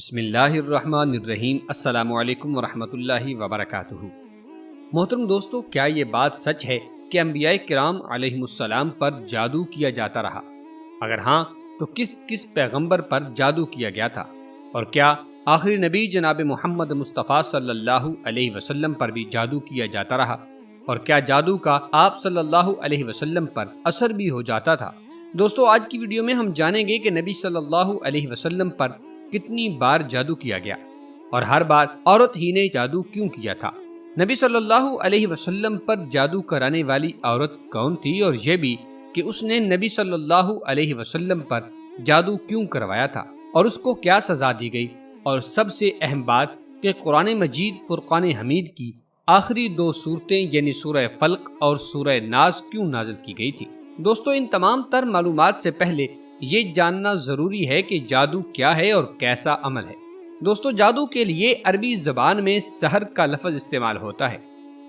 بسم اللہ الرحمن الرحیم۔ السلام علیکم ورحمۃ اللہ وبرکاتہ۔ محترم دوستو، کیا یہ بات سچ ہے کہ انبیاء کرام علیہم السلام پر جادو کیا جاتا رہا؟ اگر ہاں تو کس کس پیغمبر پر جادو کیا گیا تھا؟ اور کیا آخری نبی جناب محمد مصطفیٰ صلی اللہ علیہ وسلم پر بھی جادو کیا جاتا رہا؟ اور کیا جادو کا آپ صلی اللہ علیہ وسلم پر اثر بھی ہو جاتا تھا؟ دوستو، آج کی ویڈیو میں ہم جانیں گے کہ نبی صلی اللہ علیہ وسلم پر کتنی بار جادو کیا گیا اور ہر بار عورت ہی نے جادو کیوں کیا تھا؟ نبی صلی اللہ علیہ وسلم پر جادو کرانے والی عورت کون تھی، اور یہ بھی کہ اس نے نبی صلی اللہ علیہ وسلم پر جادو کیوں کروایا تھا اور اس کو کیا سزا دی گئی؟ اور سب سے اہم بات کہ قرآن مجید فرقان حمید کی آخری دو صورتیں یعنی سورہ فلق اور سورہ ناس کیوں نازل کی گئی تھی؟ دوستو، ان تمام تر معلومات سے پہلے یہ جاننا ضروری ہے کہ جادو کیا ہے اور کیسا عمل ہے۔ دوستو، جادو کے لیے عربی زبان میں سحر کا لفظ استعمال ہوتا ہے۔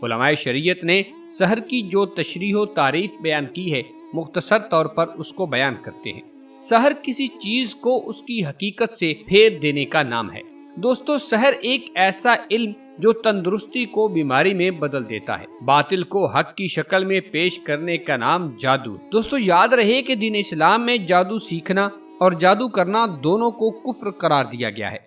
علماء شریعت نے سحر کی جو تشریح و تعریف بیان کی ہے، مختصر طور پر اس کو بیان کرتے ہیں۔ سحر کسی چیز کو اس کی حقیقت سے پھیر دینے کا نام ہے۔ دوستو، سحر ایک ایسا علم جو تندرستی کو بیماری میں بدل دیتا ہے، باطل کو حق کی شکل میں پیش کرنے کا نام جادو ہے۔ دوستو، یاد رہے کہ دین اسلام میں جادو سیکھنا اور جادو کرنا دونوں کو کفر قرار دیا گیا ہے،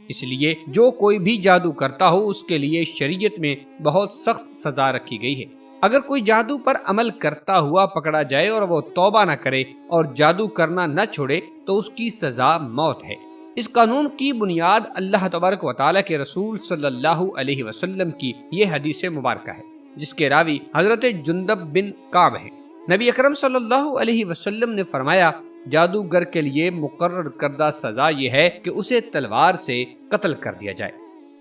اس لیے جو کوئی بھی جادو کرتا ہو اس کے لیے شریعت میں بہت سخت سزا رکھی گئی ہے۔ اگر کوئی جادو پر عمل کرتا ہوا پکڑا جائے اور وہ توبہ نہ کرے اور جادو کرنا نہ چھوڑے تو اس کی سزا موت ہے۔ اس قانون کی بنیاد اللہ تبارک و تعالیٰ کے رسول صلی اللہ علیہ وسلم کی یہ حدیث مبارکہ ہے، جس کے راوی حضرت جندب بن کعب ہیں۔ نبی اکرم صلی اللہ علیہ وسلم نے فرمایا، جادوگر کے لیے مقرر کردہ سزا یہ ہے کہ اسے تلوار سے قتل کر دیا جائے۔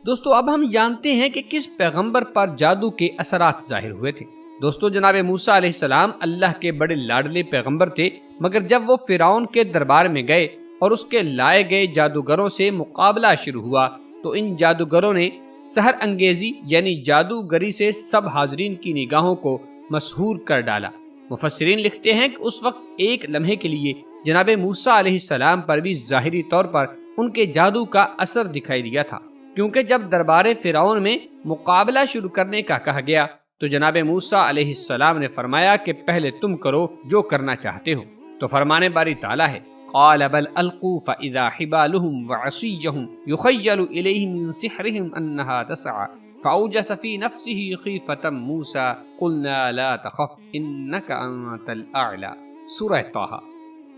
دوستو، اب ہم جانتے ہیں کہ کس پیغمبر پر جادو کے اثرات ظاہر ہوئے تھے۔ دوستو، جناب موسیٰ علیہ السلام اللہ کے بڑے لاڈلے پیغمبر تھے، مگر جب وہ فرعون کے دربار میں گئے اور اس کے لائے گئے جادوگروں سے مقابلہ شروع ہوا تو ان جادوگروں نے سحر انگیزی یعنی جادوگری سے سب حاضرین کی نگاہوں کو مسحور کر ڈالا۔ مفسرین لکھتے ہیں کہ اس وقت ایک لمحے کے لیے جناب موسیٰ علیہ السلام پر بھی ظاہری طور پر ان کے جادو کا اثر دکھائی دیا تھا، کیونکہ جب دربار فرعون میں مقابلہ شروع کرنے کا کہا گیا تو جناب موسیٰ علیہ السلام نے فرمایا کہ پہلے تم کرو جو کرنا چاہتے ہو۔ تو فرمانے باری تعالیٰ ہے، قال بل القوا فاذا حبالهم وعصيهم يخيل اليه من سحرهم انها تسعى فاوجس في نفسه خيفة موسى قلنا لا تخف انك انت الاعلى۔ سورہ طٰہٰ۔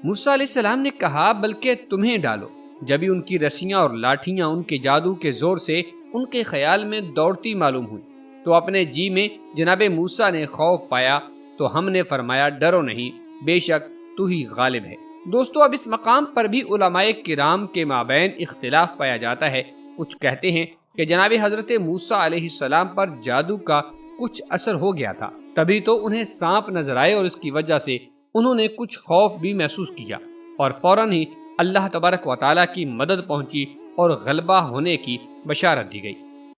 موسیٰ علیہ السلام نے کہا، بلکہ تمہیں ڈالو۔ جبھی ان کی رسیاں اور لاٹھیاں ان کے جادو کے زور سے ان کے خیال میں دوڑتی معلوم ہوئی تو اپنے جی میں جناب موسیٰ نے خوف پایا تو ہم نے فرمایا، ڈرو نہیں، بے شک تو ہی غالب ہے۔ دوستو، اب اس مقام پر بھی علماء کرام کے مابین اختلاف پایا جاتا ہے۔ کچھ کہتے ہیں کہ جناب حضرت موسیٰ علیہ السلام پر جادو کا کچھ اثر ہو گیا تھا، تبھی تو انہیں سانپ نظر آئے اور اس کی وجہ سے انہوں نے کچھ خوف بھی محسوس کیا اور فوراً ہی اللہ تبارک و تعالیٰ کی مدد پہنچی اور غلبہ ہونے کی بشارت دی گئی۔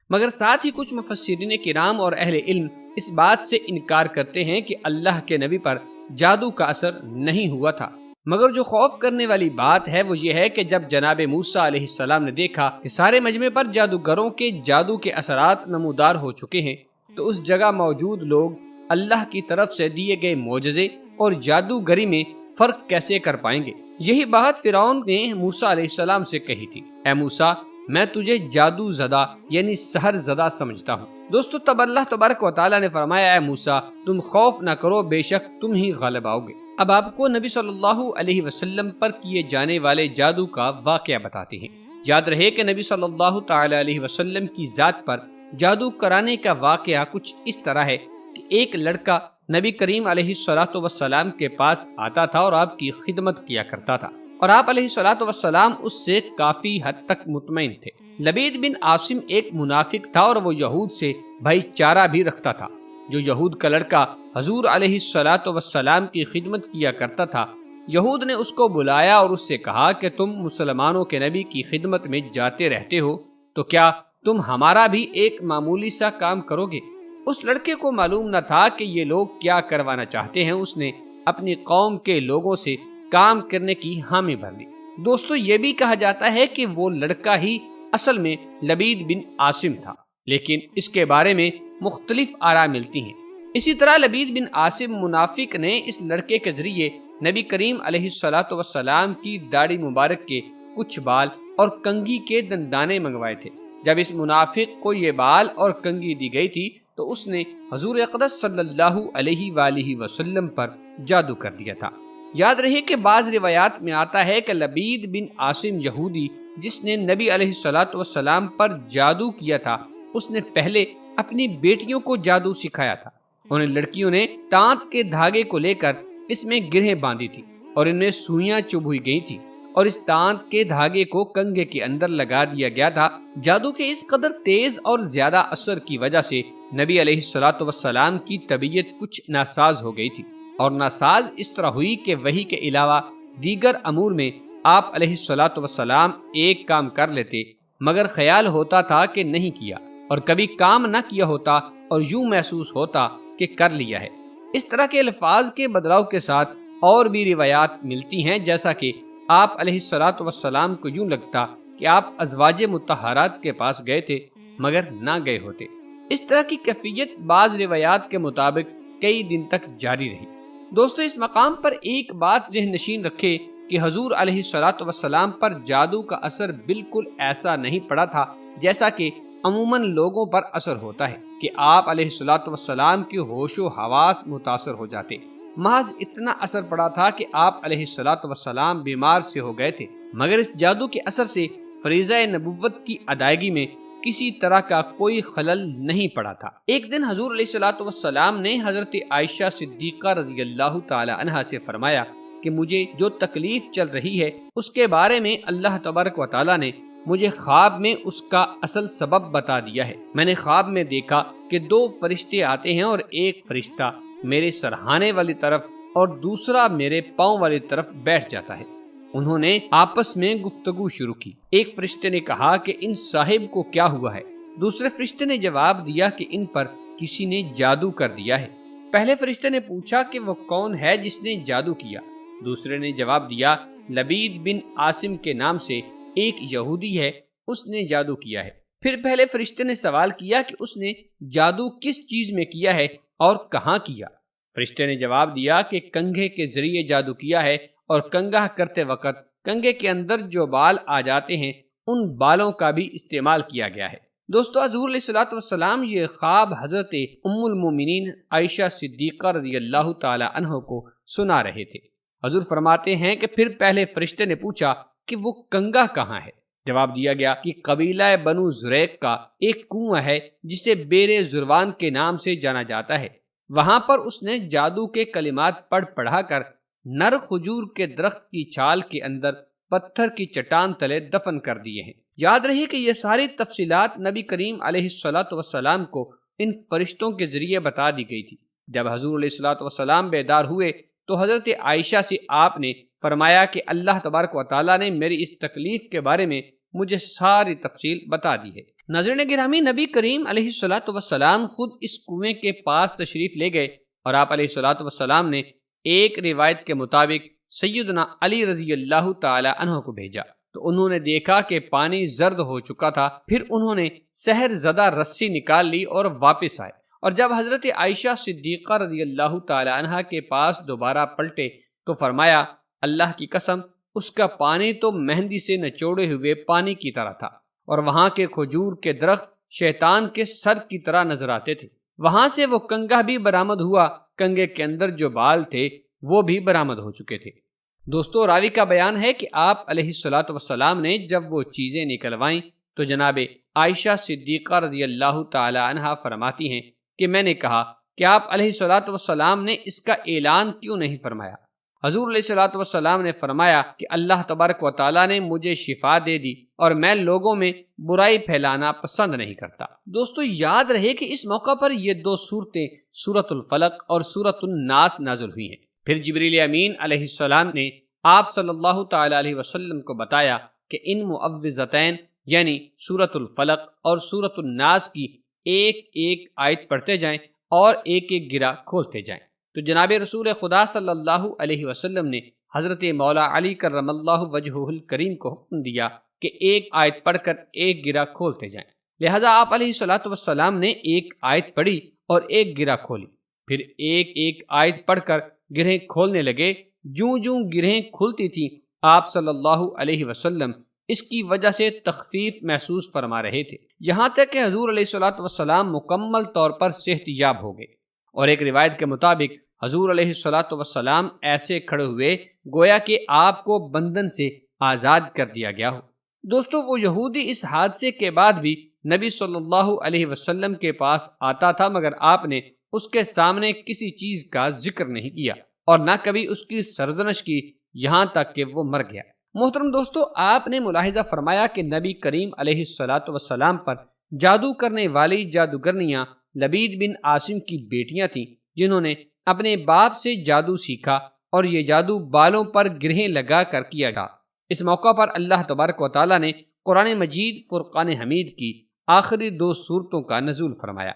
مگر ساتھ ہی کچھ مفسرین کرام اور اہل علم اس بات سے انکار کرتے ہیں کہ اللہ کے نبی پر جادو کا اثر نہیں ہوا تھا۔ مگر جو خوف کرنے والی بات ہے وہ یہ ہے کہ جب جناب موسیٰ علیہ السلام نے دیکھا کہ سارے مجمع پر جادوگروں کے جادو کے اثرات نمودار ہو چکے ہیں تو اس جگہ موجود لوگ اللہ کی طرف سے دیے گئے معجزے اور جادوگری میں فرق کیسے کر پائیں گے؟ یہی بات فرعون نے موسیٰ علیہ السلام سے کہی تھی، اے موسیٰ، میں تجھے جادو زدہ یعنی سحر زدہ سمجھتا ہوں۔ دوستو، تب اللہ تبارک و تعالیٰ نے فرمایا، اے موسیٰ، تم خوف نہ کرو، بے شک تم ہی غالب آؤ گے۔ اب آپ کو نبی صلی اللہ علیہ وسلم پر کیے جانے والے جادو کا واقعہ بتاتے ہیں۔ یاد رہے کہ نبی صلی اللہ تعالی علیہ وسلم کی ذات پر جادو کرانے کا واقعہ کچھ اس طرح ہے کہ ایک لڑکا نبی کریم علیہ الصلوۃ والسلام کے پاس آتا تھا اور آپ کی خدمت کیا کرتا تھا، اور آپ علیہ الصلوۃ والسلام اس سے کافی حد تک مطمئن تھے۔ لبید بن عاصم ایک منافق تھا اور وہ یہود سے بھائی چارہ بھی رکھتا تھا۔ جو یہود کا لڑکا حضور علیہ الصلوۃ والسلام کی خدمت کیا کرتا تھا، یہود نے اس کو بلایا اور اس سے کہا کہ تم مسلمانوں کے نبی کی خدمت میں جاتے رہتے ہو تو کیا تم ہمارا بھی ایک معمولی سا کام کرو گے؟ اس لڑکے کو معلوم نہ تھا کہ یہ لوگ کیا کروانا چاہتے ہیں۔ اس نے اپنی قوم کے لوگوں سے کام کرنے کی حامی بھر لی۔ دوستو یہ بھی کہا جاتا ہے کہ وہ لڑکا ہی اصل میں لبید بن عاصم تھا، لیکن اس کے بارے میں مختلف آراء ملتی ہیں۔ اسی طرح لبید بن عاصم منافق نے اس لڑکے کے ذریعے نبی کریم علیہ الصلوۃ والسلام کی داڑھی مبارک کے کچھ بال اور کنگھی کے دندانے منگوائے تھے۔ جب اس منافق کو یہ بال اور کنگھی دی گئی تھی تو اس نے حضور اقدس صلی اللہ علیہ وآلہ وسلم پر جادو کر دیا تھا۔ یاد رہے کہ بعض روایات میں آتا ہے کہ لبید بن عاصم یہودی جس نے نبی علیہ الصلوۃ والسلام پر جادو کیا تھا، اس نے پہلے اپنی بیٹیوں کو جادو سکھایا تھا۔ انہیں لڑکیوں نے تانت کے دھاگے کو لے کر اس میں گرہیں باندھی تھی اور ان میں سوئیاں چبھ ہوئی گئی تھی اور اس تانت کے دھاگے کو کنگھے کے اندر لگا دیا گیا تھا۔ جادو کے اس قدر تیز اور زیادہ اثر کی وجہ سے نبی علیہ الصلوۃ والسلام کی طبیعت کچھ ناساز ہو گئی تھی، اور ناساز اس طرح ہوئی کہ وحی کے علاوہ دیگر امور میں آپ علیہ الصلوۃ والسلام ایک کام کر لیتے مگر خیال ہوتا تھا کہ نہیں کیا، اور کبھی کام نہ کیا ہوتا اور یوں محسوس ہوتا کہ کر لیا ہے۔ اس طرح کے الفاظ کے بدلاؤ کے ساتھ اور بھی روایات ملتی ہیں، جیسا کہ آپ علیہ الصلوۃ والسلام کو یوں لگتا کہ آپ ازواج مطہرات کے پاس گئے تھے مگر نہ گئے ہوتے۔ اس طرح کی کیفیت بعض روایات کے مطابق کئی دن تک جاری رہی۔ دوستو اس مقام پر ایک بات ذہن نشین رکھے کہ حضور علیہ الصلوۃ والسلام پر جادو کا اثر بالکل ایسا نہیں پڑا تھا جیسا کہ عموماً لوگوں پر اثر ہوتا ہے کہ آپ علیہ الصلوۃ والسلام کے ہوش و حواس متاثر ہو جاتے۔ محض اتنا اثر پڑا تھا کہ آپ علیہ الصلوۃ والسلام بیمار سے ہو گئے تھے، مگر اس جادو کے اثر سے فریضہ نبوت کی ادائیگی میں کسی طرح کا کوئی خلل نہیں پڑا تھا۔ ایک دن حضور علیہ الصلوۃ والسلام نے حضرت عائشہ صدیقہ رضی اللہ تعالی عنہا سے فرمایا کہ مجھے جو تکلیف چل رہی ہے اس کے بارے میں اللہ تبارک و تعالی نے مجھے خواب میں اس کا اصل سبب بتا دیا ہے۔ میں نے خواب میں دیکھا کہ 2 فرشتے آتے ہیں اور ایک فرشتہ میرے سرہانے والی طرف اور دوسرا میرے پاؤں والی طرف بیٹھ جاتا ہے۔ انہوں نے آپس میں گفتگو شروع کی۔ ایک فرشتے نے کہا کہ ان صاحب کو کیا ہوا ہے؟ دوسرے فرشتے نے جواب دیا کہ ان پر کسی نے جادو کر دیا ہے۔ پہلے فرشتے نے پوچھا کہ وہ کون ہے جس نے جادو کیا؟ دوسرے نے جواب دیا لبید بن عاصم کے نام سے ایک یہودی ہے، اس نے جادو کیا ہے۔ پھر پہلے فرشتے نے سوال کیا کہ اس نے جادو کس چیز میں کیا ہے اور کہاں کیا؟ فرشتے نے جواب دیا کہ کنگھے کے ذریعے جادو کیا ہے، اور کنگھا کرتے وقت کنگھے کے اندر جو بال آ جاتے ہیں ان بالوں کا بھی استعمال کیا گیا ہے۔ دوستو حضور علیہ الصلوۃ والسلام یہ خواب حضرت ام المومنین عائشہ صدیقہ رضی اللہ تعالی عنہ کو سنا رہے تھے۔ حضور فرماتے ہیں کہ پھر پہلے فرشتے نے پوچھا کہ وہ کنگھا کہاں ہے؟ جواب دیا گیا کہ قبیلہ بنو زریق کا ایک کنواں ہے جسے بیر زروان کے نام سے جانا جاتا ہے، وہاں پر اس نے جادو کے کلمات پڑھا کر نر کھجور کے درخت کی چھال کے اندر پتھر کی چٹان تلے دفن کر دیے ہیں۔ یاد رہے کہ یہ ساری تفصیلات نبی کریم علیہ الصلوۃ والسلام کو ان فرشتوں کے ذریعے بتا دی گئی تھی۔ جب حضور علیہ الصلوۃ والسلام بیدار ہوئے تو حضرت عائشہ سے آپ نے فرمایا کہ اللہ تبارک و تعالیٰ نے میری اس تکلیف کے بارے میں مجھے ساری تفصیل بتا دی ہے۔ ناظرین گرامی، نبی کریم علیہ الصلوۃ والسلام خود اس کنویں کے پاس تشریف لے گئے اور آپ علیہ الصلوۃ والسلام نے ایک روایت کے مطابق سیدنا علی رضی اللہ تعالی عنہ کو بھیجا تو انہوں نے دیکھا کہ پانی زرد ہو چکا تھا۔ پھر انہوں نے سحر زدہ رسی نکال لی اور واپس آئے، اور جب حضرت عائشہ صدیقہ رضی اللہ تعالی عنہ کے پاس دوبارہ پلٹے تو فرمایا اللہ کی قسم اس کا پانی تو مہندی سے نچوڑے ہوئے پانی کی طرح تھا، اور وہاں کے کھجور کے درخت شیطان کے سر کی طرح نظر آتے تھے۔ وہاں سے وہ کنگھا بھی برآمد ہوا، کنگھے کے اندر جو بال تھے وہ بھی برآمد ہو چکے تھے۔ دوستو راوی کا بیان ہے کہ آپ علیہ الصلوۃ والسلام نے جب وہ چیزیں نکلوائیں تو جناب عائشہ صدیقہ رضی اللہ تعالی عنہا فرماتی ہیں کہ میں نے کہا کہ آپ علیہ الصلوۃ والسلام نے اس کا اعلان کیوں نہیں فرمایا؟ حضور علیہ الصلوۃ والسلام نے فرمایا کہ اللہ تبارک و تعالیٰ نے مجھے شفا دے دی اور میں لوگوں میں برائی پھیلانا پسند نہیں کرتا۔ دوستو یاد رہے کہ اس موقع پر یہ 2 صورتیں سورۃ الفلق اور سورۃ الناس نازل ہوئی ہیں۔ پھر جبریل امین علیہ السلام نے آپ صلی اللہ تعالی علیہ وسلم کو بتایا کہ ان معوذتین یعنی سورۃ الفلق اور سورۃ الناس کی ایک ایک آیت پڑھتے جائیں اور ایک ایک گرہ کھولتے جائیں۔ تو جناب رسول خدا صلی اللہ علیہ وسلم نے حضرت مولا علی کرم اللہ وجہہ الکریم کو حکم دیا کہ ایک آیت پڑھ کر ایک گرہ کھولتے جائیں۔ لہذا آپ علیہ الصلوۃ والسلام نے ایک آیت پڑھی اور ایک گرہ کھولی، پھر ایک ایک آیت پڑھ کر گرہیں کھولنے لگے۔ جوں جوں گرہیں کھلتی تھیں آپ صلی اللہ علیہ وسلم اس کی وجہ سے تخفیف محسوس فرما رہے تھے، یہاں تک کہ حضور علیہ الصلوۃ والسلام مکمل طور پر صحت یاب ہو گئے۔ اور ایک روایت کے مطابق حضور علیہ الصلوۃ والسلام ایسے کھڑے ہوئے گویا کہ آپ کو بندھن سے آزاد کر دیا گیا ہو۔ دوستو، وہ یہودی اس حادثے کے بعد بھی نبی صلی اللہ علیہ وسلم کے پاس آتا تھا، مگر آپ نے اس کے سامنے کسی چیز کا ذکر نہیں کیا اور نہ کبھی اس کی سرزنش کی، یہاں تک کہ وہ مر گیا۔ محترم دوستو، آپ نے ملاحظہ فرمایا کہ نبی کریم علیہ الصلوۃ والسلام پر جادو کرنے والی جادوگرنیاں لبید بن عاصم کی بیٹیاں تھیں، جنہوں نے اپنے باپ سے جادو سیکھا اور یہ جادو بالوں پر گرہیں لگا کر کیا گیا۔ اس موقع پر اللہ تبارک و تعالیٰ نے قرآن مجید فرقان حمید کی آخری 2 سورتوں کا نزول فرمایا۔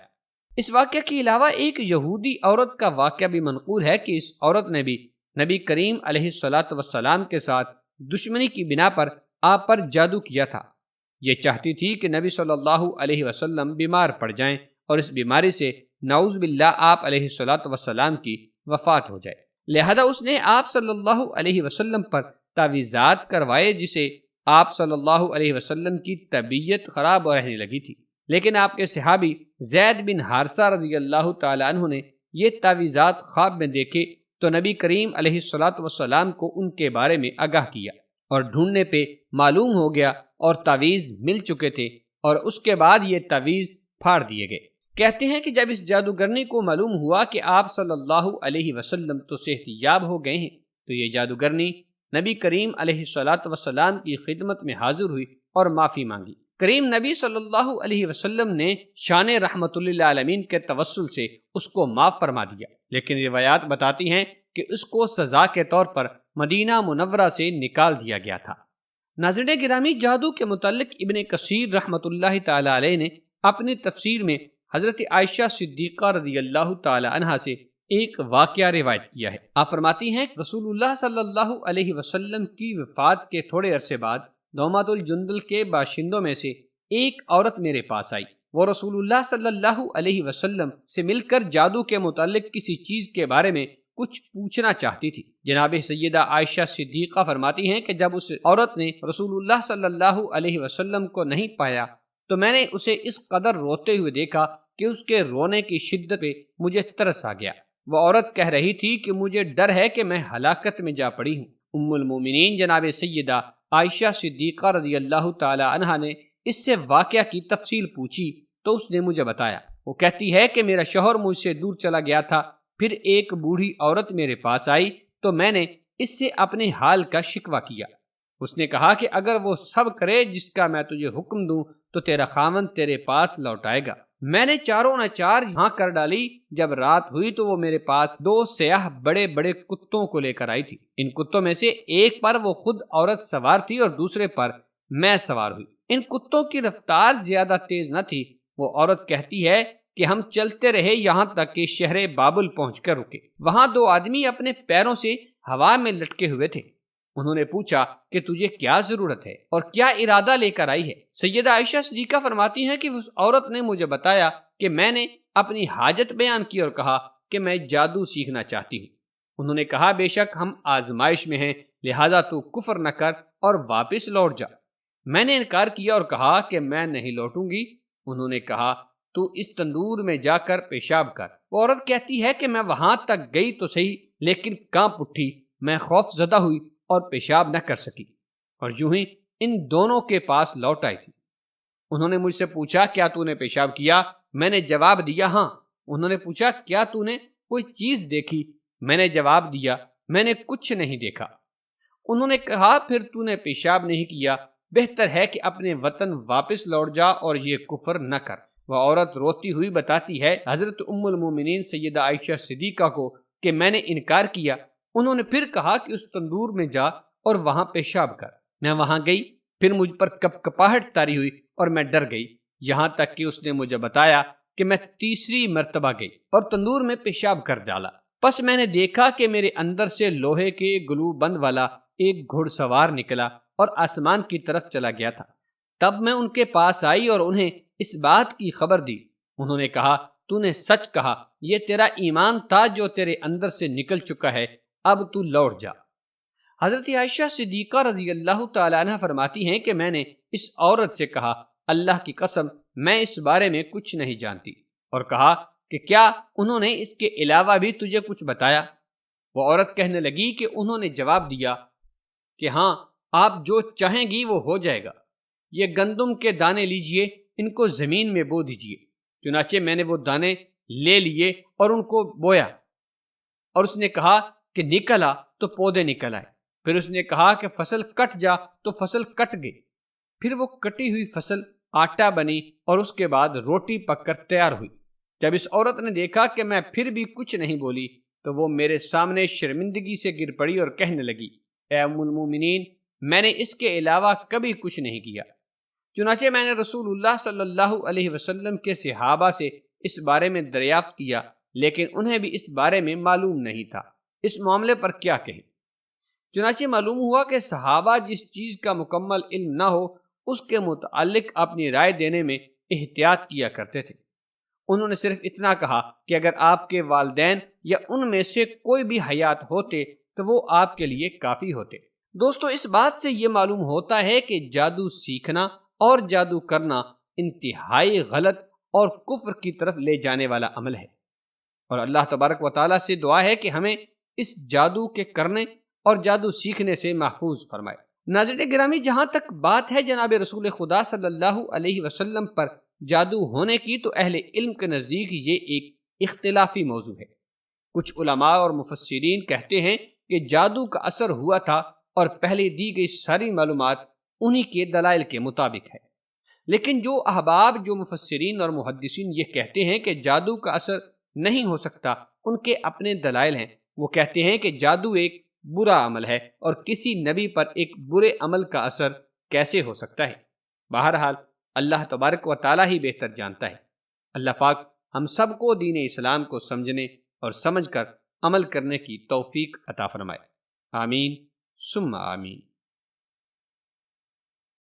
اس واقعہ کے علاوہ ایک یہودی عورت کا واقعہ بھی منقول ہے کہ اس عورت نے بھی نبی کریم علیہ الصلوۃ والسلام کے ساتھ دشمنی کی بنا پر آپ پر جادو کیا تھا۔ یہ چاہتی تھی کہ نبی صلی اللہ علیہ وسلم بیمار پڑ جائیں اور اس بیماری سے نعوذ باللہ آپ علیہ الصلوۃ والسلام کی وفات ہو جائے۔ لہذا اس نے آپ صلی اللہ علیہ وسلم پر تعویذات کروائے، جسے آپ صلی اللہ علیہ وسلم کی طبیعت خراب رہنے لگی تھی، لیکن آپ کے صحابی زید بن حارثہ رضی اللہ تعالیٰ عنہ نے یہ تعویذات خواب میں دیکھے تو نبی کریم علیہ الصلوۃ والسلام کو ان کے بارے میں آگاہ کیا، اور ڈھونڈنے پہ معلوم ہو گیا اور تعویذ مل چکے تھے، اور اس کے بعد یہ تعویذ پھاڑ دیے گئے۔ کہتے ہیں کہ جب اس جادوگرنی کو معلوم ہوا کہ آپ صلی اللہ علیہ وسلم تو صحت یاب ہو گئے ہیں، تو یہ جادوگرنی نبی کریم علیہ الصلوۃ والسلام کی خدمت میں حاضر ہوئی اور معافی مانگی۔ کریم نبی صلی اللہ علیہ وسلم نے شان رحمت للعالمین کے توسل سے اس کو معاف فرما دیا، لیکن روایات بتاتی ہیں کہ اس کو سزا کے طور پر مدینہ منورہ سے نکال دیا گیا تھا۔ ناظرین گرامی، جادو کے متعلق ابن کثیر رحمت اللہ تعالی علیہ نے اپنی تفسیر میں حضرت عائشہ صدیقہ رضی اللہ تعالی عنہا سے ایک واقعہ روایت کیا ہے۔ آپ فرماتی ہیں، رسول اللہ صلی اللہ علیہ وسلم کی وفات کے تھوڑے عرصے بعد دومات الجندل کے باشندوں میں سے ایک عورت میرے پاس آئی۔ وہ رسول اللہ صلی اللہ علیہ وسلم سے مل کر جادو کے متعلق کسی چیز کے بارے میں کچھ پوچھنا چاہتی تھی۔ جناب سیدہ عائشہ صدیقہ فرماتی ہیں کہ جب اس عورت نے رسول اللہ صلی اللہ علیہ وسلم کو نہیں پایا تو میں نے اسے اس قدر روتے ہوئے دیکھا کہ اس کے رونے کی شدت پہ مجھے ترس آ گیا۔ وہ عورت کہہ رہی تھی کہ مجھے ڈر ہے کہ میں ہلاکت میں جا پڑی ہوں۔ ام المومنین جناب سیدہ عائشہ صدیقہ رضی اللہ تعالی عنہا نے اس سے واقعہ کی تفصیل پوچھی تو اس نے مجھے بتایا۔ وہ کہتی ہے کہ میرا شوہر مجھ سے دور چلا گیا تھا، پھر ایک بوڑھی عورت میرے پاس آئی تو میں نے اس سے اپنے حال کا شکوہ کیا۔ اس نے کہا کہ اگر وہ سب کرے جس کا میں تجھے حکم دوں تو تیرا خاوند تیرے پاس لوٹ آئے گا۔ میں نے چاروں نہ چار یہاں کر ڈالی۔ جب رات ہوئی تو وہ میرے پاس 2 سیاہ بڑے بڑے کتوں کو لے کر آئی تھی۔ ان کتوں میں سے ایک پر وہ خود عورت سوار تھی اور دوسرے پر میں سوار ہوئی۔ ان کتوں کی رفتار زیادہ تیز نہ تھی۔ وہ عورت کہتی ہے کہ ہم چلتے رہے یہاں تک کہ شہر بابل پہنچ کر رکے۔ وہاں 2 آدمی اپنے پیروں سے ہوا میں لٹکے ہوئے تھے۔ انہوں نے پوچھا کہ تجھے کیا ضرورت ہے اور کیا ارادہ لے کر آئی ہے؟ سیدہ عائشہ صدیقہ فرماتی ہیں کہ اس عورت نے مجھے بتایا کہ میں نے اپنی حاجت بیان کی اور کہا کہ میں جادو سیکھنا چاہتی ہوں۔ انہوں نے کہا بے شک ہم آزمائش میں ہیں، لہذا تو کفر نہ کر اور واپس لوٹ جا۔ میں نے انکار کیا اور کہا کہ میں نہیں لوٹوں گی۔ انہوں نے کہا تو اس تندور میں جا کر پیشاب کر۔ وہ عورت کہتی ہے کہ میں وہاں تک گئی تو صحیح، لیکن کانپ اٹھی، میں خوف زدہ ہوئی اور پیشاب نہ کر سکی، اور یوں ہی ان دونوں کے پاس لوٹ آئی تھی۔ انہوں نے مجھ سے پوچھا کیا تو نے پیشاب کیا؟ میں نے جواب دیا ہاں۔ انہوں نے پوچھا کیا تو نے کوئی چیز دیکھی؟ میں نے جواب دیا میں نے کچھ نہیں دیکھا۔ انہوں نے کہا پھر تو نے پیشاب نہیں کیا، بہتر ہے کہ اپنے وطن واپس لوٹ جا اور یہ کفر نہ کر۔ وہ عورت روتی ہوئی بتاتی ہے حضرت ام المومنین سیدہ عائشہ صدیقہ کو کہ میں نے انکار کیا۔ انہوں نے پھر کہا کہ اس تندور میں جا اور وہاں پیشاب کر۔ میں وہاں گئی، پھر مجھ پر کپ کپاہٹ طاری ہوئی اور میں ڈر گئی، یہاں تک کہ اس نے مجھے بتایا کہ میں تیسری مرتبہ گئی اور تندور میں پیشاب کر ڈالا۔ پس میں نے دیکھا کہ میرے اندر سے لوہے کے گلو بند والا ایک گھڑ سوار نکلا اور آسمان کی طرف چلا گیا تھا۔ تب میں ان کے پاس آئی اور انہیں اس بات کی خبر دی۔ انہوں نے کہا، تو نے سچ کہا، یہ تیرا ایمان تھا جو تیرے اندر سے نکل چکا ہے، اب تو لوٹ جا۔ حضرت عائشہ صدیقہ رضی اللہ تعالیٰ عنہ فرماتی ہیں کہ میں نے اس عورت سے کہا، اللہ کی قسم میں اس بارے میں کچھ نہیں جانتی، اور کہا کہ کیا انہوں نے اس کے علاوہ بھی تجھے کچھ بتایا؟ وہ عورت کہنے لگی کہ انہوں نے جواب دیا کہ ہاں، آپ جو چاہیں گی وہ ہو جائے گا، یہ گندم کے دانے لیجئے، ان کو زمین میں بو دیجئے۔ چنانچہ میں نے وہ دانے لے لیے اور ان کو بویا، اور اس نے کہا کہ نکل آ، تو پودے نکل آئے۔ پھر اس نے کہا کہ فصل کٹ جا، تو فصل کٹ گئی۔ پھر وہ کٹی ہوئی فصل آٹا بنی اور اس کے بعد روٹی پک کر تیار ہوئی۔ جب اس عورت نے دیکھا کہ میں پھر بھی کچھ نہیں بولی تو وہ میرے سامنے شرمندگی سے گر پڑی اور کہنے لگی، اے ام المومنین، میں نے اس کے علاوہ کبھی کچھ نہیں کیا۔ چنانچہ میں نے رسول اللہ صلی اللہ علیہ وسلم کے صحابہ سے اس بارے میں دریافت کیا، لیکن انہیں بھی اس بارے میں معلوم نہیں تھا اس معاملے پر کیا کہیں۔ چنانچہ معلوم ہوا کہ صحابہ جس چیز کا مکمل علم نہ ہو اس کے متعلق اپنی رائے دینے میں احتیاط کیا کرتے تھے۔ انہوں نے صرف اتنا کہا کہ اگر آپ کے والدین یا ان میں سے کوئی بھی حیات ہوتے تو وہ آپ کے لیے کافی ہوتے۔ دوستو، اس بات سے یہ معلوم ہوتا ہے کہ جادو سیکھنا اور جادو کرنا انتہائی غلط اور کفر کی طرف لے جانے والا عمل ہے، اور اللہ تبارک و تعالیٰ سے دعا ہے کہ ہمیں اس جادو کے کرنے اور جادو سیکھنے سے محفوظ فرمائے۔ ناظرین گرامی، جہاں تک بات ہے جناب رسول خدا صلی اللہ علیہ وسلم پر جادو ہونے کی، تو اہل علم کے نزدیک یہ ایک اختلافی موضوع ہے۔ کچھ علماء اور مفسرین کہتے ہیں کہ جادو کا اثر ہوا تھا اور پہلے دی گئی ساری معلومات انہی کے دلائل کے مطابق ہے، لیکن جو احباب، جو مفسرین اور محدثین یہ کہتے ہیں کہ جادو کا اثر نہیں ہو سکتا، ان کے اپنے دلائل ہیں۔ وہ کہتے ہیں کہ جادو ایک برا عمل ہے اور کسی نبی پر ایک برے عمل کا اثر کیسے ہو سکتا ہے؟ بہرحال اللہ تبارک و تعالیٰ ہی بہتر جانتا ہے۔ اللہ پاک ہم سب کو دین اسلام کو سمجھنے اور سمجھ کر عمل کرنے کی توفیق عطا فرمائے۔ آمین ثم آمین۔